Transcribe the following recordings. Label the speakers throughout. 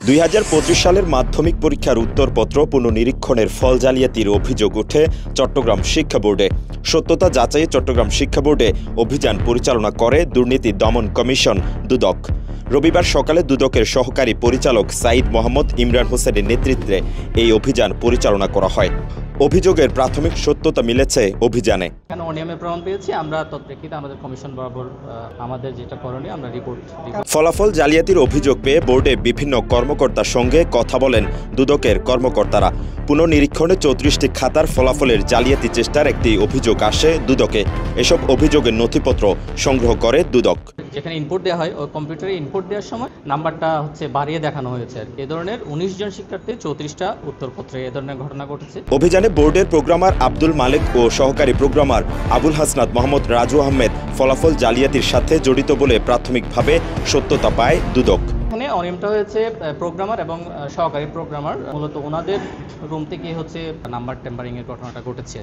Speaker 1: 2025 সালের মাধ্যমিক পরীক্ষার উত্তরপত্র পুনর্নিরীক্ষণের ফল জালিয়াতির অভিযোগ ওঠে চট্টগ্রাম শিক্ষা বোর্ডে। সত্যতা যাচাইয়ে চট্টগ্রাম শিক্ষা বোর্ডে অভিযান পরিচালনা করে দুর্নীতি দমন কমিশন দুদক। রবিবার সকালে দুদকের সহকারী পরিচালক সাইদ মোহাম্মদ ইমরান হোসেনের নেতৃত্বে এই অভিযান পরিচালনা করা হয়। অভিযোগের প্রাথমিক সত্যতা মিলেছে অভিযানে।
Speaker 2: অনিয়মের প্রমাণ পেয়েছি, আমরা তৎপ্রেক্ষিতে আমাদের কমিশন বরাবর আমাদের যেটা করণীয় আমরা রিপোর্ট।
Speaker 1: ফলাফল জালিয়াতির অভিযোগ পেয়ে বোর্ডে বিভিন্ন কর্মকর্তার সঙ্গে কথা বলেন দুদকের কর্মকর্তারা। পুনর্নিরীক্ষণে 34টি খাতার ফলাফলের জালিয়াতি চেষ্টার একটি অভিযোগ আসে দুদকে। এসব অভিযোগের নথিপত্র সংগ্রহ করে দুদক।
Speaker 2: যেখানে ইনপুট দেওয়া হয় ওই কম্পিউটারে ইনপুট দেওয়ার সময় নাম্বারটা বাড়িয়ে দেখানো হয়েছে। এ ধরনের 19 জন শিক্ষার্থী 34টা উত্তরপত্রে এ ধরনের ঘটনা ঘটেছে।
Speaker 1: অভিযানে বোর্ডের প্রোগ্রামার আব্দুল মালিক ও সহকারী প্রোগ্রামার আবুল হাসনাত মোহাম্মদ রাজু আহমেদ ফলাফল জালিয়াতির সাথে জড়িত বলে প্রাথমিকভাবে সত্যতা পায় দুদক।
Speaker 2: এখানে অনিয়মটা হয়েছে প্রোগ্রামার এবং সহকারী প্রোগ্রামার, মূলত ওনাদের রুম থেকে নাম্বার টেম্পারিং এর ঘটনাটা ঘটেছে।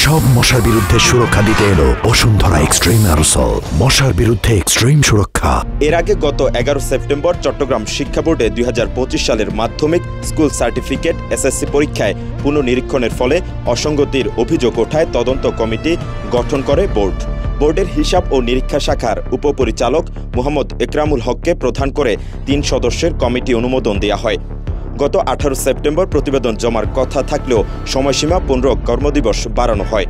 Speaker 3: সব মশার বিরুদ্ধে সুরক্ষা দিতে এলো বসুন্ধরা এক্সট্রিম অ্যারোসল, মশার বিরুদ্ধে এক্সট্রিম সুরক্ষা।
Speaker 1: এর আগে গত 11 সেপ্টেম্বর চট্টগ্রাম শিক্ষা বোর্ডে 2025 সালের মাধ্যমিক স্কুল সার্টিফিকেট এসএসসি পরীক্ষায় পুনর্নিরীক্ষণের ফলে অসঙ্গতির অভিযোগ ওঠায় তদন্ত কমিটি গঠন করে বোর্ড। বোর্ডের হিসাব ও নিরীক্ষা শাখার উপপরিচালক মোহাম্মদ একরামুল হককে প্রধান করে 3 সদস্যের কমিটি অনুমোদন দেওয়া হয়। গত 18 সেপ্টেম্বর প্রতিবেদন জমার কথা থাকলেও সময়সীমা 15 কর্মদিবস বাড়ানো হয়।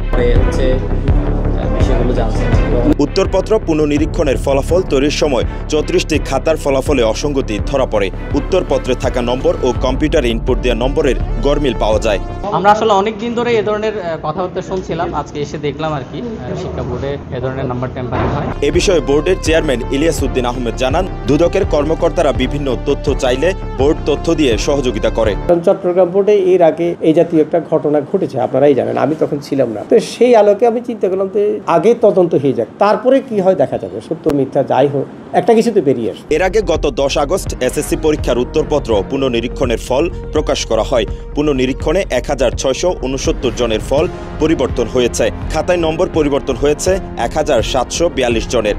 Speaker 1: উত্তরপত্র পুনর্নিরীক্ষণের ফলাফল তৈরির সময় 34টি খাতার ফলাফলে অসঙ্গতি ধরা পড়ে। উত্তরপত্রে থাকা নম্বর ও কম্পিউটারে ইনপুট দেওয়া নম্বরের গরমিল পাওয়া যায়।
Speaker 2: আমরা আসলে অনেক দিন ধরে এ ধরনের কথাবার্তা শুনছিলাম, আজকে এসে দেখলাম আর কি শিক্ষা বোর্ডে এ ধরনের নাম্বার টেম্পারিং হয়।
Speaker 1: এ বিষয়ে বোর্ডের চেয়ারম্যান ইলিয়াস উদ্দিন আহমেদ জানান, দুদকের কর্মকর্তারা বিভিন্ন তথ্য চাইলে বোর্ড তথ্য দিয়ে সহযোগিতা করে।
Speaker 4: চট্টগ্রাম বোর্ডে এর আগে এই জাতীয় একটা ঘটনা ঘটেছে, আপনারাই জানেন, আমি তখন ছিলাম না। তো সেই আলোকে আমি চিন্তা করলাম যে আগে তদন্ত হয়ে যাক, তারপরে কি হয় দেখা যাবে, সত্য মিথ্যা যাই হোক একটা কিছুতে বেরিয়ে আসে।
Speaker 1: এর আগে গত 10 আগস্ট এসএসসি পরীক্ষার উত্তরপত্র পুনর্নিরীক্ষণের ফল প্রকাশ করা হয়। পুনর্নিরীক্ষণে 1669 জনের ফল পরিবর্তন হয়েছে। খাতায় নম্বর পরিবর্তন হয়েছে 1742 জনের।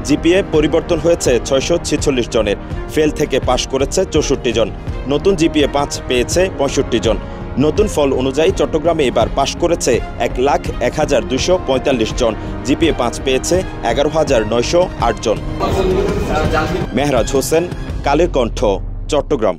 Speaker 1: জিপিএ পরিবর্তন হয়েছে 646 জনের। ফেল থেকে পাশ করেছে 64 জন। নতুন জিপিএ 5 পেয়েছে 65 জন। নতুন ফল অনুযায়ী চট্টগ্রামে এবার পাশ করেছে 1,01,245 জন। জিপিএ 5 পেয়েছে 11,908 জন। মেহরাজ হোসেন, কালের কণ্ঠ, চট্টগ্রাম।